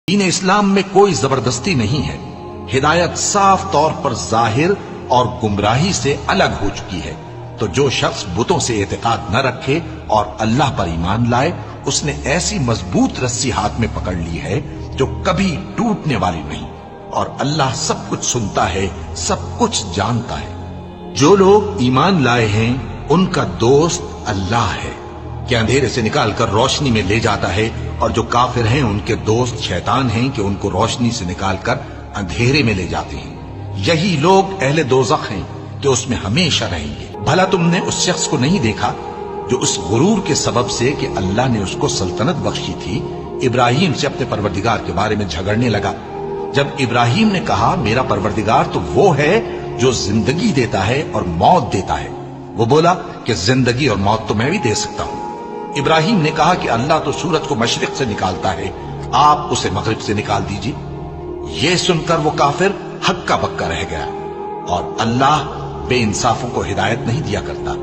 دین اسلام میں کوئی زبردستی نہیں ہے، ہدایت صاف طور پر ظاہر اور گمراہی سے الگ ہو چکی ہے۔ تو جو شخص بتوں سے اعتقاد نہ رکھے اور اللہ پر ایمان لائے، اس نے ایسی مضبوط رسی ہاتھ میں پکڑ لی ہے جو کبھی ٹوٹنے والی نہیں، اور اللہ سب کچھ سنتا ہے، سب کچھ جانتا ہے۔ جو لوگ ایمان لائے ہیں ان کا دوست اللہ ہے کہ اندھیرے سے نکال کر روشنی میں لے جاتا ہے، اور جو کافر ہیں ان کے دوست شیطان ہیں کہ ان کو روشنی سے نکال کر اندھیرے میں لے جاتے ہیں۔ یہی لوگ اہل دوزخ ہیں کہ اس میں ہمیشہ رہیں گے۔ بھلا تم نے اس شخص کو نہیں دیکھا جو اس غرور کے سبب سے کہ اللہ نے اس کو سلطنت بخشی تھی، ابراہیم سے اپنے پروردگار کے بارے میں جھگڑنے لگا؟ جب ابراہیم نے کہا میرا پروردگار تو وہ ہے جو زندگی دیتا ہے اور موت دیتا ہے، وہ بولا کہ زندگی اور موت تو میں بھی دے سکتا ہوں۔ ابراہیم نے کہا کہ اللہ تو سورج کو مشرق سے نکالتا ہے، آپ اسے مغرب سے نکال دیجیے۔ یہ سن کر وہ کافر ہکا بکا رہ گیا، اور اللہ بے انصافوں کو ہدایت نہیں دیا کرتا۔